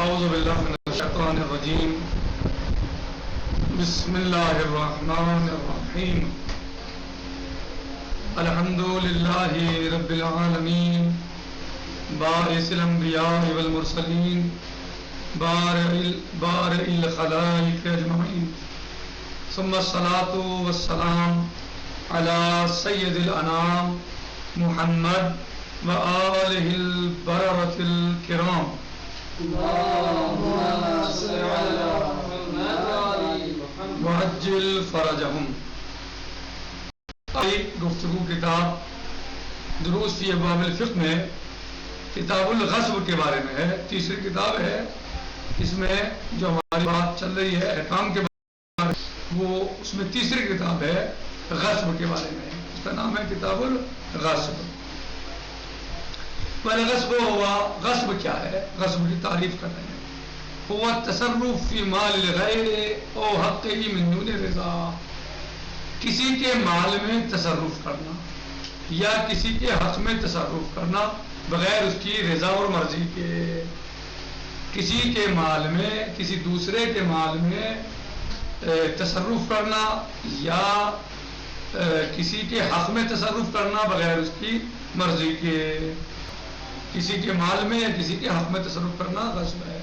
اعوذ باللہ من الشیطان الرجیم بسم اللہ الرحمن الرحیم الحمد للہ رب العالمین باعث الانبیاء والمرسلین بارئ الخلائق اجمعین ثم الصلاة والسلام علی سید الانام محمد وآلہ البررة الکرام وعجل فرجهم. گفتگو کتاب دروس فی ابواب الفقہ میں کتاب الغصب کے بارے میں ہے. تیسری کتاب ہے. اس میں جو ہماری بات چل رہی ہے احکام کے بارے میں، وہ اس میں تیسری کتاب ہے غصب کے بارے میں. اس کا نام ہے کتاب الغصب. غصب ہوا، غصب کیا ہے؟ غصب کی تعریف کر رہے ہیں. ہوا تصرف فی مال الغیر او حقہ من دون رضا، کسی کے مال میں تصرف کرنا یا کسی کے حق میں تصرف کرنا بغیر اس کی رضا اور مرضی کے. کسی کے مال میں، کسی دوسرے کے مال میں تصرف کرنا یا کسی کے حق میں تصرف کرنا بغیر اس کی مرضی کے. کسی کے مال میں یا کسی کے حق میں تصرف کرنا غصب ہے.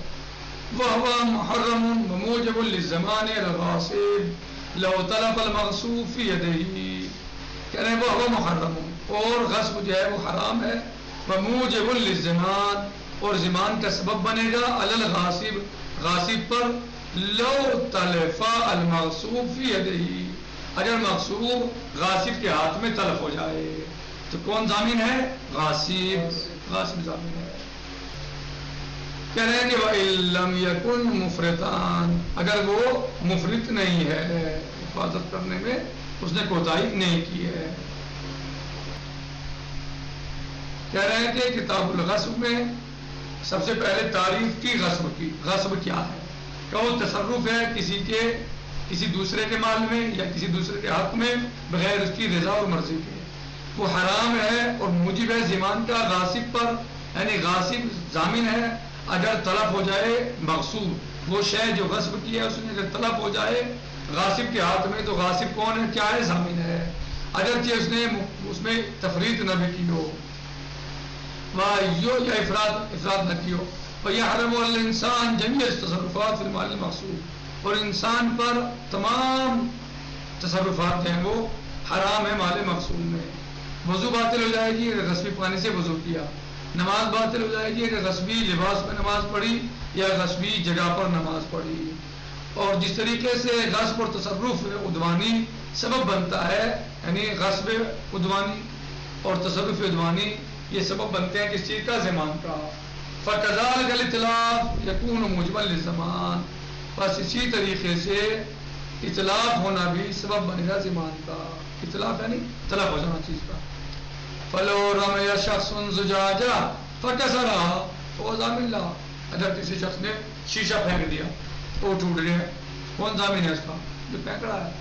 وَهُوَ مُحَرَّمٌ وَمُوجِبٌ لِلزَّمَانِ الْغَاصِبِ لَوْ طَلَبَ الْمَغْصُوبُ فِي يَدِهِ. کہہ رہے ہیں وَهُوَ مُحَرَّمٌ، اور غصب جو ہے وہ حرام ہے. وَمُوجِبٌ لِلزَّمَانِ، اور زمان کا سبب بنے گا عَلَى الْغَاصِبِ، غاصب پر. لَوْ طَلَفَ الْمَغْصُوبُ فِي يَدِهِ، اگر مغصوب غاصب کے ہاتھ میں تلف ہو جائے تو کون ضامن ہے؟ غاصب. غاصب ضامن ہے. کہہ رہے ہیں کہ وَإِن لَّمْ يَكُن مُفْرِطًا، اگر وہ مفرط نہیں ہے، حفاظت کرنے میں اس نے کوتاہی نہیں کی ہے. کہہ رہے ہیں کہ کتاب الغصب میں سب سے پہلے تعریف کی غصب کی. غصب کیا ہے؟ کہ وہ تصرف ہے کسی دوسرے کے مال میں یا کسی دوسرے کے حق میں بغیر اس کی رضا اور مرضی کے. وہ حرام ہے اور موجب ہے زمان کا غاصب پر، یعنی غاصب ضامن ہے اگر طلب ہو جائے مغصوب. وہ شے جو غصب کی ہے اس میں اگر طلب ہو جائے غاصب کے ہاتھ میں تو غاصب کون ہے؟ کیا ہے؟ ضامن ہے، اگرچہ اس نے اس میں تفریط نہ بھی کی ہو یا افراد نہ کی ہو. وَيَحْرَمُ عَلَى الْإِنسَانِ جَمِيعَ التَّصَرُّفَاتِ فِي الْمَالِ الْمَغْصُوبِ، اور انسان پر تمام تصرفات ہیں وہ حرام ہے مال مغصوب میں. وضو باطل ہو جائے گی اگر غصبی پانی سے وضو کیا. نماز باطل ہو جائے گی اگر غصبی لباس میں نماز پڑھی یا غصبی جگہ پر نماز پڑھی. اور جس طریقے سے غصب اور تصرف عدوانی سبب بنتا ہے، یعنی غصب عدوانی اور تصرف عدوانی یہ سبب بنتے ہیں کس چیز کا؟ زمان کا. فَكَذَلِكَ الْإِتْلَافُ يَكُونُ مُوجِبًا لِلزَّمَانِ، بس اسی طریقے سے اطلاق ہونا بھی سبب بنے گا زمان کا. اطلاق یعنی طلب ہو جانا چیز کا. فَلَوْ رَمَيَ شَخْصٌ زُجَاجَةً فَكَسَرَهَا فَهُوَ ضَامِنٌ لَهَا، اگر کسی شخص نے شیشہ پھینک دیا تو وہ ٹوٹ گیا، کون ضامن ہے اس کا؟ جو پھینک رہا ہے.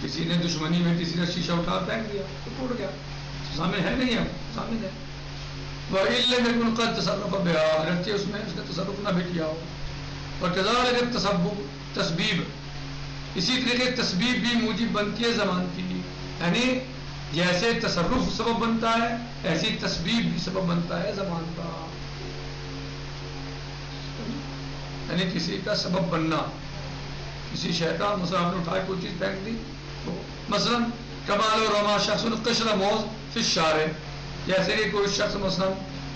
کسی نے دشمنی میں کسی نے شیشہ اٹھا پھینک دیا تو ٹوٹ گیا، ضامن ہے نہیں ہے؟ ضامن ہے. وَإِن لَّمْ يَكُن قَدْ تَصَرَّفَ بِهَا، اگرچہ اس میں اس نے تصرف نہ بھی کیا ہو. وَكَذَلِكَ التَّسَبُّبُ، تسبیب، اسی طریقے تسبیب بھی موجب بنتی ہے زمان کی. یعنی جیسے تصرف سبب بنتا ہے ایسی تسبیب بھی سبب بنتا ہے زمان کا. یعنی کسی کا سبب بننا، کسی شے کا، مثلا آپ نے اٹھا کوئی چیز پھینک دی تو مثلا کمال رما شخص قشر موز فی الشارع، جیسے کہ کوئی شخص مثلا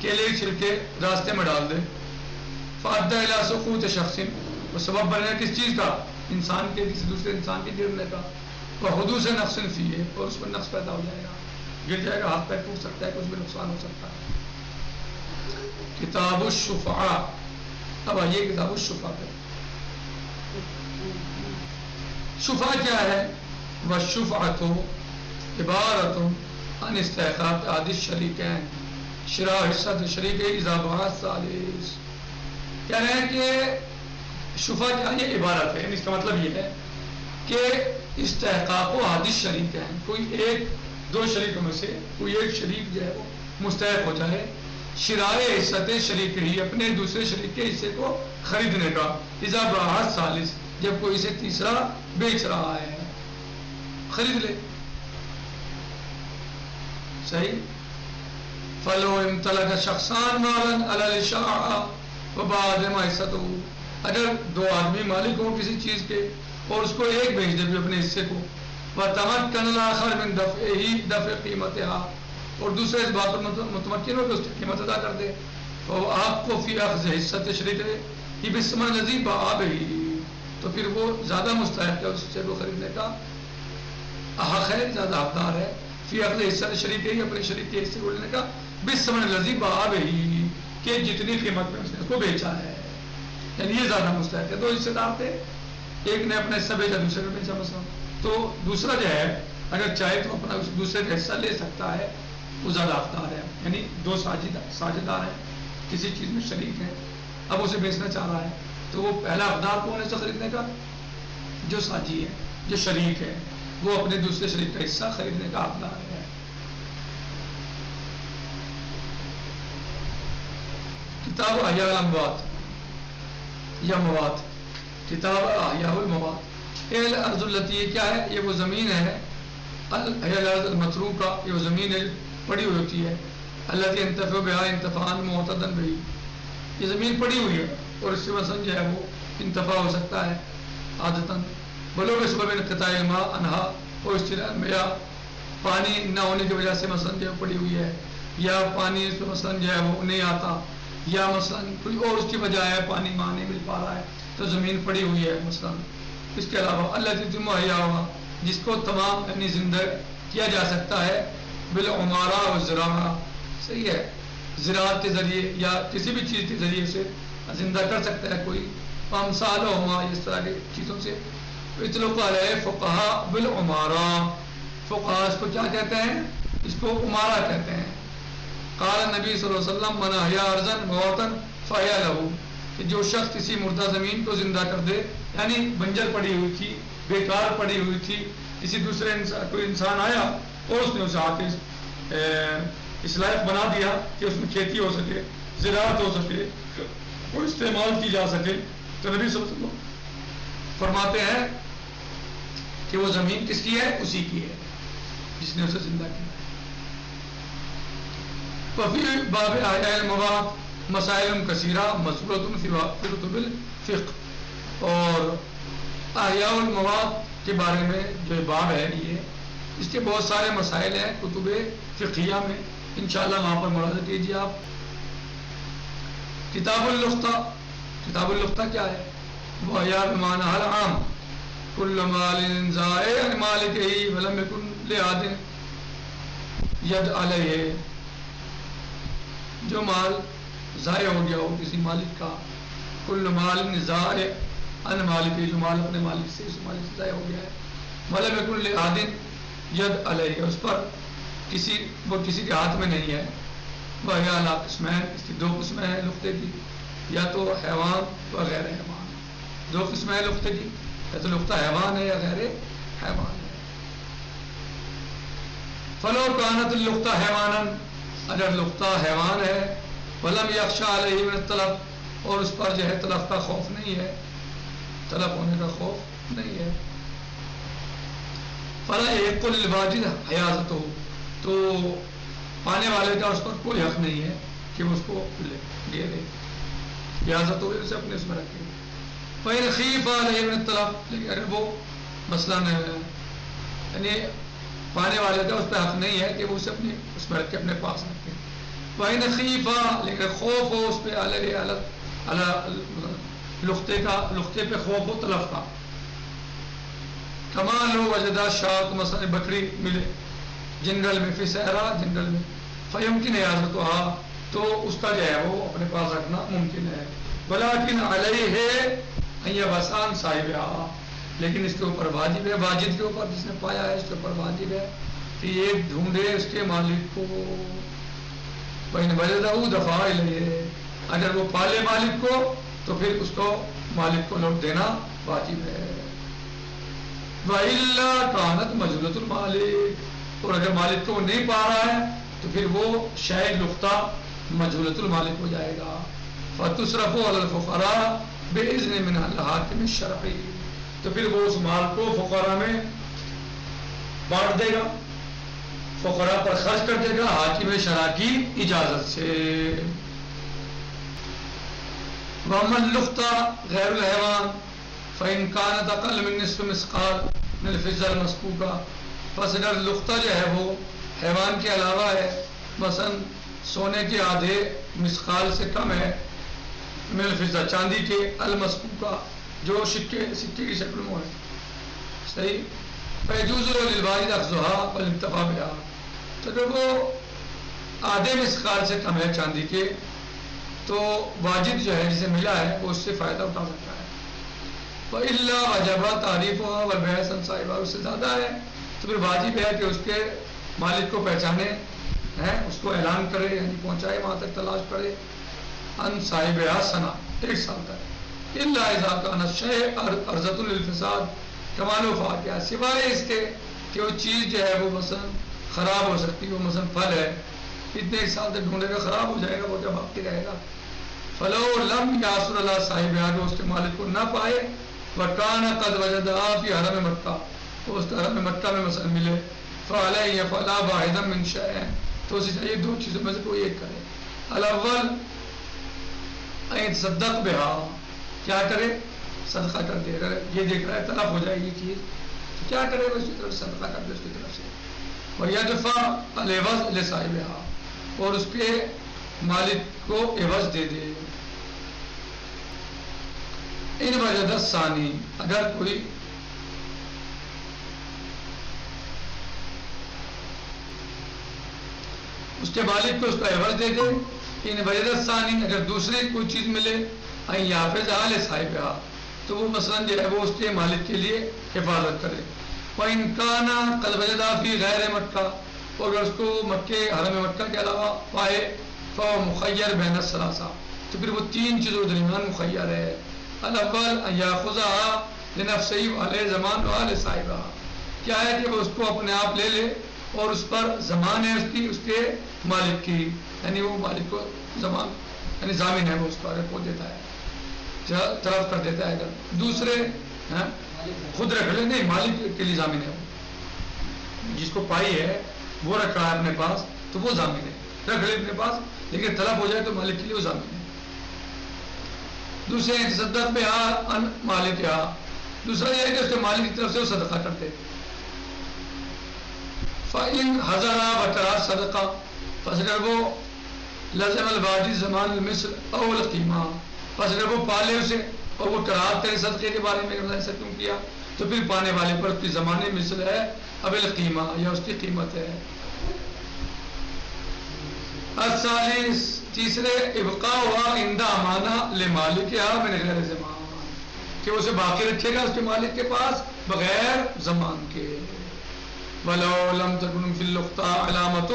کیلے چھلکے راستے میں ڈال دے. فادہ الی سقوط شخص، وہ سبب بنے کس چیز کا؟ انسان کے کسی دوسرے انسان کے گرنے کا. وہ حدوث نقص فیہ، اور اس پر نقص پیدا ہو جائے گا، گر جائے گا، ہاتھ پیر ٹوٹ سکتا ہے، کچھ بھی نقصان ہو سکتا ہے. کتاب الشفعاء. اب آئیے کتاب الشفعاء پہ. شفعہ کیا ہے؟ والشفعۃ عبارۃ عن استحقاق احد الشریکین شراء حصۃ شریک اذا باع الثالث. کہہ رہے ہیں کہ شفعہ کیا یہ عبارت ہے، اس کا مطلب یہ ہے کہ استحقاق و حادث شریک ہیں، کوئی ایک دو شریکوں میں سے کوئی ایک شریک جو ہے وہ مستحق ہو جائے شرائے حصت شریک ہی، اپنے دوسرے شریک کے حصے کو خریدنے کا، اذا باع ثالث، جب کوئی اسے تیسرا بیچ رہا ہے، خرید لے. صحیح. فلو امتلک شخصان مالا علی الاشاع وبعد ما حصته، اگر دو آدمی مالک ہوں کسی چیز کے اور اس کو ایک بیچ دے بھی اپنے حصے کو، وتمکن الاخر من دفع قیمتها، اور دوسرے اس بات پر متمکن ہو کہ اس کی قیمت ادا کر دے، تو آپ کو فی اخذ حصت شریک ہے یہ بثمن الذی باع به، تو پھر وہ زیادہ مستحق ہے اس حصے کو خریدنے کا، حق ہے، زیادہ حقدار ہے، فی اخذ حصت شریک ہے اپنے شریک کے حصے کو لینے کا، بثمن الذی باع به، کہ جتنی قیمت میں اس نے اس کو بیچا ہے، یعنی یہ زیادہ مستحق ہے. دو حصے دار تھے، ایک نے اپنا حصہ بیچا دوسرے نے بیچا مثلا، تو دوسرا جو ہے اگر چاہے تو اپنا دوسرے کا حصہ لے سکتا ہے، وہ زیادہ حقدار ہے. یعنی دو ساجدار ہیں کسی چیز میں شریک ہیں، اب اسے بیچنا چاہ رہا ہے تو وہ پہلا حقدار کون ہے اسے خریدنے کا؟ جو ساجی ہے، جو شریک ہے، وہ اپنے دوسرے شریک کا حصہ خریدنے کا حقدار ہے. کتاب احیاء الاموات یا مواد، کتاب احیاء المواد. الارض التی، کیا ہے؟ یہ وہ زمین ہے، الارض المتروکہ، یہ وہ زمین ہے پڑی ہوئی ہوتی ہے، التی ينتفع بها انتفاعا معتدا به، یہ زمین پڑی ہوئی ہے اور اس سے مثلا جو ہے وہ انتفاع ہو سکتا ہے عادتاً، بلوغ سبب انقطاع الماء عنها، اور اس یا پانی نہ ہونے کی وجہ سے مثلا جو پڑی ہوئی ہے، یا پانی اس میں مثلا جو ہے وہ نہیں آتا، یا مثلا کوئی اور اس کی وجہ ہے پانی ماں نہیں مل پا رہا ہے تو زمین پڑی ہوئی ہے مثلا. اس کے علاوہ اللہ تم احیاء، جس کو تمام یعنی زندہ کیا جا سکتا ہے، بالعمارہ و زراعہ، صحیح ہے، زراعت کے ذریعے یا کسی بھی چیز کے ذریعے سے زندہ کر سکتا ہے کوئی، امثال ہما، اس طرح کی چیزوں سے. اطلق علیہ فقہا بالعمارہ، فقہا اس کو کیا کہتے ہیں؟ اس کو عمارہ کہتے ہیں. قال نبی صلی اللہ علیہ وسلم من احیا ارضا موتا فاحیا له، کہ جو شخص کسی مردہ زمین کو زندہ کر دے، یعنی بنجر پڑی ہوئی تھی، بیکار پڑی ہوئی تھی، کسی دوسرے کوئی انسان آیا اور اس نے اسے آ کے اس لائق بنا دیا کہ اس میں کھیتی ہو سکے، زراعت ہو سکے، وہ استعمال کی جا سکے، تو نبی صلی اللہ علیہ وسلم فرماتے ہیں کہ وہ زمین کس کی ہے؟ اسی کی ہے جس نے اسے زندہ کیا. وفی باب احیاء المواد مسائل کثیرہ مذکورۃ فی کتب الفقہ، اور احیاء المواد کے بارے میں جو باب ہے یہ، اس کے بہت سارے مسائل ہیں کتب فقہیہ میں، انشاءاللہ وہاں پر ملاحظہ کیجیے آپ. کتاب اللقطہ، کتاب اللقطہ کیا ہے؟ وہ احیاء بمعنی العام، کل مال ضائع عن مالکہ ولم یکن لأحد ید علیہ، جو مال ضائع ہو گیا ہو کسی مالک کا، کل مال ضائع عن مالک، جو مال اپنے مالک سے، اس مالک سے ضائع ہو گیا ہے، ولم یکن لأحد ید علیہ، اس پر وہ کسی کے ہاتھ میں نہیں ہے. وہ احیاء قسمین، اس کی دو قسمیں ہیں لقطے کی، یا تو حیوان و غیر حیوان. دو قسمیں ہیں لقطے کی، یا تو لقطہ حیوان ہے یا غیر حیوان ہے. فلو کانت اللقطہ حیوانا، اگر لقطہ حیوان ہے، ولم یخشى علیہ من التلف، اور اس پر جو ہے تلف کا خوف نہیں ہے، تلف ہونے کا خوف نہیں ہے، فلا یحق للواجد حیازتہ، تو پانے والے کا اس پر کوئی حق نہیں ہے کہ وہ اس کو لے لے، حیازت ہو اسے اپنے اس میں رکھے. فإن خیف علیہ من التلف، لیکن اگر وہ مثلاً یعنی پانے والے کا اس پہ حق نہیں ہے کہ وہ اسے اپنے اس میں رکھ کے اپنے پاس رکھے. فإن خیف، لیکن خوف ہو اس پہ علیہ لقطے پہ خوف ہو تلف کا، کما لو وجدہ شاۃ، مثلا بکری ملے جنگل میں، فی صحرا، جنگل میں، فیمکن حیازتھا، تو اس کا جو ہے وہ اپنے پاس رکھنا ممکن ہے. ولیکن علیہ ان یبعث عن صاحبہا، لیکن اس کے اوپر واجب ہے، واجد کے اوپر جس نے پایا ہے اس کے اوپر واجب ہے کہ یہ ڈھونڈے اس کے مالک کو. وإن وجدہ دفع الیہ، اگر وہ پالے مالک کو تو پھر اس کو مالک کو لوٹ دینا واجب ہے. وَإِلَّا كَانَتْ مَجْهُولَةُ الْمَالِكِ، اور اگر مالک کو وہ نہیں پا رہا ہے تو پھر وہ شے لقطہ مجہولۃ المالک ہو جائے گا. فتصرف علی الفقراء باذن من الحاکم الشرعی، تو پھر وہ اس مال کو فقراء میں بانٹ دے گا، فقراء پر خرچ کر دے گا حاکم شرع کی اجازت سے. وَأَمَّا اللُّقْطَةُ غَيْرُ الْحَيْوَانِ فَإِنْ كَانَتْ أَقَلَّ مِنْ نِصْفِ مِثْقَالٍ مِنَ الْفِضَّةِ الْمَسْكُوكَةِ، پس اگر لقطہ جو ہے وہ حیوان کے علاوہ ہے، مثلا سونے کے آدھے مثقال سے کم ہے، من الفضہ چاندی کے، المسکوکہ جو سکے کی شکل میں ہے، صحیح. فیجوز للواجد اخذها والانتفاع بها، تو جب وہ آدھے مثقال سے کم ہے چاندی کے، تو واجد جو ہے جسے ملا ہے وہ اس سے فائدہ اٹھا سکتا ہے. وَإِلَّا وَجَبَ تَعْرِيفُهَا وَالْبَيْعُ عَنْ صَاحِبِهَا، اس سے زیادہ ہے تو پھر واجب ہے کہ اس کے مالک کو پہچانے، اس کو اعلان کرے، یعنی پہنچائے وہاں تک، تلاش کرے. ان صاحبها سنہ، 1 سال تک. الا اذا كان الشيء عرضة للفساد كما لو فات، سوائے اس کے کہ وہ چیز جو ہے وہ مثلا خراب ہو سکتی ہے، وہ مثلا پھل ہے، اتنے 1 سال تک ڈھونڈے گا خراب ہو جائے گا، وہ جب باقی رہے گا. فلو لم یاسر اللہ صاحبها، جو اس کے مالک کو نہ پائے، وکان قد وجدها فی حرم مکہ، وہ اس حرم مکہ میں مثلا ملے، فعلیہ یفعل واحدا من شیء، تو اسے چاہیے 2 چیزوں میں سے کوئی ایک کرے. الاول ان يتصدق بها، کیا کرے؟ صدقہ کر دے. اگر یہ دیکھ رہا ہے تلف ہو جائے یہ چیز تو کیا کرے؟ وہ اس کی طرف صدقہ کر دے اس کی طرف سے. وَيَدْفَعْ الْعِوَضَ لِصَاحِبِهَا، اور اس کے مالک کو عوض دے دے. ان وجد الثانی، اگر کوئی اس کے مالک کو اس کا عوض دے دے. ان وجد الثانی، اگر دوسری کوئی چیز ملے، ان یافظها لصاحبها، تو وہ مثلا جو ہے وہ اس کے مالک کے لیے حفاظت کرے. وَإِنْ كَانَ قَدْ وَجَدَهَا فِي غَيْرِ مَكَّةَ، اور اگر اس کو مکے حرم مکہ کے علاوہ پائے، فَهُوَ مُخَيَّرٌ بَيْنَ الثَّلَاثَةِ، تو پھر وہ 3 چیزوں کے درمیان مخیر ہے. الاول ان یاخذها لنفسه وعليه زمان ولصاحبها، کیا ہے کہ وہ اس کو اپنے آپ لے لے اور اس پر زمان ہے اس کے مالک کی، یعنی وہ مالک کو زمان یعنی ضامن ہے، وہ اس کو کو دیتا ہے، طرف کر دیتا ہے. اگر دوسرے خود رکھ لے، نہیں مالک کے لیے ضامن ہے، وہ جس کو پائی ہے وہ رکھ رہا ہے اپنے پاس تو وہ ضامن ہے، رکھ لے اپنے پاس، لیکن طلب ہو جائے تو مالک کے لیے وہ ضامن ہے. دوسرے تصدق بها عن مالکها، دوسرا یہ ہے کہ اس کے مالک کی طرف سے وہ صدقہ کرتے. فَإِنْ حَضَرَ وَتَرَى صَدَقَةً، پس اگر وہ لازم الواجد زمان المثل او القیمہ، پس اگر وہ پالے اسے اور وہ قرار کرے صدقے کے بارے میں ایسا کیوں کیا، تو پھر پانے والے پر اس کی زمانے مثل ہے اب القیمہ، یا اس کی قیمت ہے. الثالث، تیسرے ابقاء ہوا عند امانہ لمالکها من غیر زمان، کہ اسے باقی رکھے گا اس کے مالک کے پاس بغیر زمان کے. ولو لم تكن في اللقطة علامة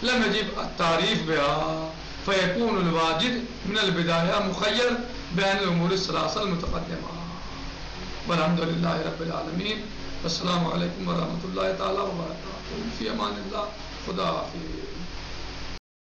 لم يجب التعريف بها فيكون الواجد من البداية مخير بين الأمور الثلاثة المتقدمة. والحمد لله رب العالمين، والسلام عليكم ورحمة الله تعالى وبركاته. في أمان الله، خدا حافظ.